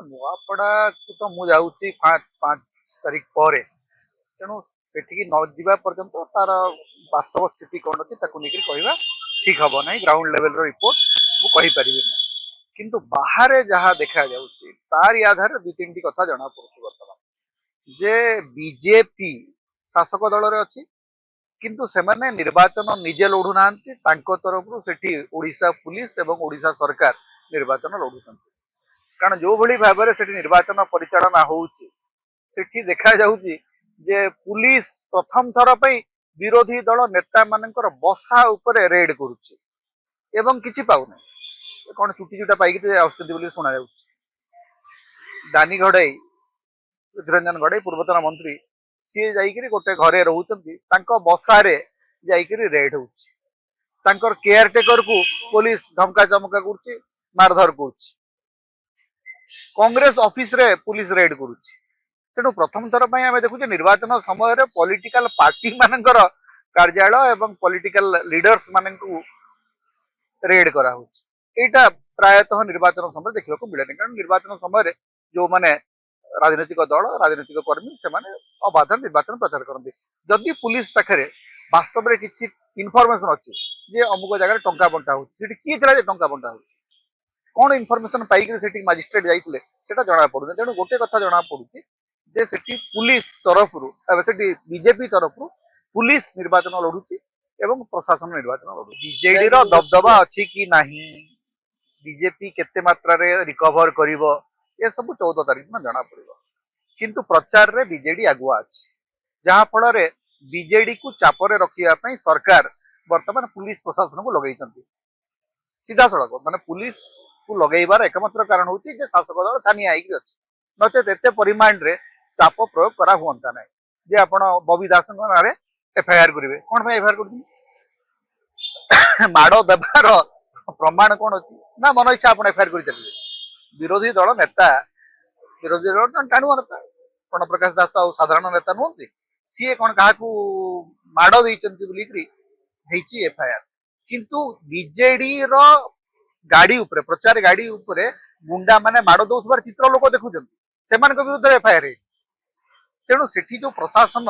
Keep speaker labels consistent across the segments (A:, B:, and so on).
A: नुआपड़ा को तो मु जाऊँगी 5 तारीख पर तेणु सेठिकी न ଯିବା ପର୍ଯ୍ୟନ୍ତ ତାର ବାସ୍ତବ ସ୍ଥିତି କ'ଣ ଅଛି ତାକୁ ନେଇକି କହିବା ଠିକ ହବ ନାହିଁ। ଗ୍ରାଉଣ୍ଡ ଲେଭେଲ ର ରିପୋର୍ଟ ମୁଁ କହିପାରିବି ନାହିଁ, କିନ୍ତୁ ବାହାରେ ଯାହା ଦେଖାଯାଉଛି ତାରି ଆଧାରରେ ଦୁଇ ତିନିଟି କଥା ଜଣା ପଡୁଛି ବର୍ତ୍ତମାନ ଯେ ବିଜେପି ଶାସକ ଦଳରେ ଅଛି, କିନ୍ତୁ ସେମାନେ ନିର୍ବାଚନ ନିଜେ ଲଢୁ ନାହାନ୍ତି। ତାଙ୍କ ତରଫରୁ ସେଠି ଓଡ଼ିଶା ପୁଲିସ ଏବଂ ଓଡ଼ିଶା ସରକାର ନିର୍ବାଚନ ଲଢୁଛନ୍ତି। କାରଣ ଯୋଉ ଭଳି ଭାବରେ ସେଠି ନିର୍ବାଚନ ପରିଚାଳନା ହଉଛି ସେଠି ଦେଖାଯାଉଛି ଯେ पुलिस प्रथम थर पर विरोधी दल नेता मानकर बसा उपरे रेड करुच्ची एवं किछि पाउना कौन चुटी चुटा पाइकी आसुच्चंती शुणा दानी घड़ई पृथ्वीरंजन घड़ई पूर्वतन मंत्री सी जाइए गोटे घरे रोचंती बसारे जाइए रेड हो केयरटेकर को पुलिस धमका चमका कर मारधर कर कांग्रेस ऑफिस रे पुलिस रेड करुच्ची। तेणु प्रथम थर पर आम देखुचे निर्वाचन समय पॉलिटिकल पार्टी मानकर कार्यालय एवं पॉलिटिकल लीडर्स मान रेड करा यहाँ प्रायतः निर्वाचन समय देखा मिले कारण निर्वाचन समय जो माने राजनीतिक दल राजनीतिक कर्मी से अबाध निर्वाचन प्रचार करते जदि पुलिस पाखे वास्तव में किसी इनफर्मेशन अच्छी जे अमुक जगह टंका बंटा हो किए टंका बंटा हो कौन इनफर्मेशन पाइक मजिस्ट्रेट जाते जना पड़ू तेणु गोटे कथा जना पड़ी जे सेठी पुलिस तरफ बीजेपी तरफ पुलिस निर्वाचन लड़ुची एवं प्रशासन निर्वाचन लड़ू बीजेडी दबदबा अच्छी कि नहीं बीजेपी केते मात्रा रे रिकवर करिवो ये सब 14 तारीख में जना पड़ो किंतु प्रचार रे बीजेडी आगुआ अच्छी जहाँ फल बीजेडी को चापरे रखा सरकार वर्तमान पुलिस प्रशासन को लगे सीधा सड़क माने पुलिस को लगेबार एकमात्र कारण हूँ शासक दल छानिया अच्छी नचेत एत परिमाण रे चाप प्रयोग करा हुआ ना जे आपण बबी दास ना एफआईआर करेंगे कौन एफआईआर कर माड़ देवार प्रमाण कौन अच्छी ना मन इच्छा आप एफआईआर कर विरोधी दल नेता विरोधी दल टाणुआ नेता प्रणव प्रकाश दास तो साधारण नेता नुहति सी कौन क्या माड़ देती एफआईआर किंतु बीजेडी गाड़ी उपरे प्रचार गाड़ी उपरे गुंडा माने माड़ दौर चित्र लोक देखुं से विरुद्ध एफआईआर तेणु सेठी जो प्रशासन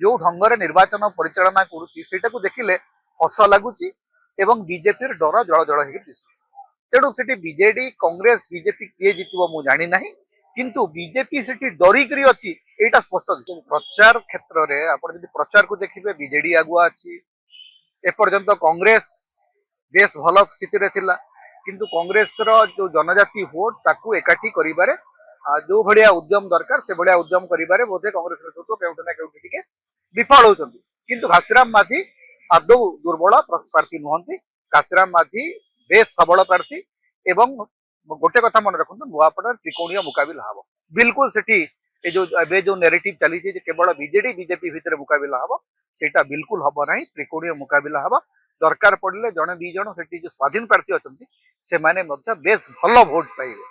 A: जो ढंग से निर्वाचन परिचालना करूँ देखिले हस लगुच बीजेपी डर जल जल हो तेणु से बीजेडी कांग्रेस बीजेपी किए जीतब मु जानी ना किंतु बीजेपी से डरिक अच्छी यहाँ स्पष्ट प्रचार क्षेत्र में आप प्रचार को देखिए बीजेडी आगुआ अच्छी एपर्यंत कांग्रेस बेस भल स्थित किंतु कांग्रेस जो जनजाति भोट ताकू एकाठी करिबारे जो भाया उद्यम दरकार से भाया उद्यम करिबारे बोधे कांग्रेस नेतृत्व केउठी ना केउठी टिके विफल होचंती किंतु घासीराम माझी आदौ दुर्बल प्रार्थी नुहंती। घासीराम माझी बेस सबल प्रार्थी एवं गोटे कथा मन रखु नुआपड़ा त्रिकोणीय मुकाबिला हम बिल्कुल से जो नेरेटिव चली केवल बीजेडी बीजेपी भितर मुकाबिला हम सेटा बिल्कुल हम ना त्रिकोणीय मुकाबिला हम दरकार पड़े जड़े दी जन से जो स्वाधीन प्रार्थी अच्छा से बेस भल भोट पाइबे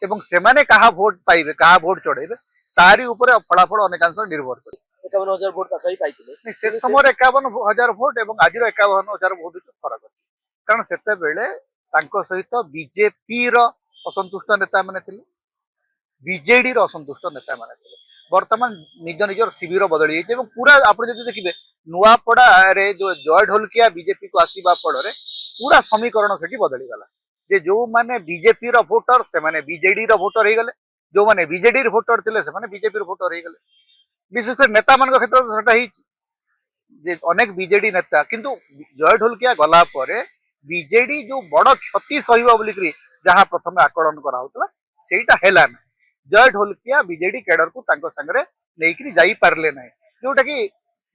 A: एवं सेमाने कहा भोट पाइबे कहा भोट चढ़ेबे तारी ऊपर फलाफल अनेकांश निर्भर करे
B: 51,000 भोट पाई पाइथिले
A: से समय 51,000 भोट एवं आज 51,000 भोट फरक अच्छी कारण सेते बेले तांको सहित बीजेपी रो असंतुष्ट नेता माने थिले बीजेडी रो असंतुष्ट नेता माने थिले वर्तमान निज निजर शिविर बदली एवं पूरा आप देखिए नुआपड़ा रे जो जय ढोलकिया बीजेपी को आसवा फल पूरा समीकरण से बदली गला जे जो माने बीजेपी रो वोटर से माने बीजेडी रो वोटर हो गले जो माने बीजेडी रो वोटर थिले से माने बीजेपी रो वोटर हो गले विशेष नेता मान क्षेत्र में सेटा जे अनेक बीजेडी नेता किंतु जय ढोलकिया गला परे बीजेडी जो बड़ क्षति सहिबा बोलिकरी जहां प्रथम आकलन करा होतला सेटा हेला ना जय ढोलकिया बीजेडी कैडर को तांको संगरे नेइकरी जाई पारले नै जोटा कि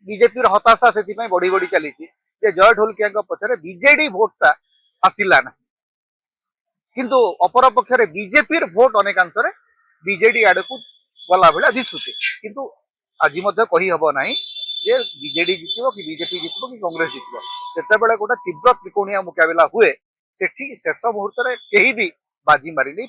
A: बीजेपी रो हताशा सेति पई बड़ी बड़ी चली जे जय ढोलकिया को पछरे बीजेडी वोटटा आसिला ना किंतु अपर पक्षरे बीजेपी भोट अनेकांश बीजेडी आड़ को गला भाया दिशुचे किंतु आज कही हब ना जे बीजेडी जितब कि बीजेपी जितब कि कांग्रेस जितब जिते गोटे तीव्र त्रिकोणीय मुकाबिला हुए सेठी शेष मुहूर्त कहीं भी बाजी मारी नहीं।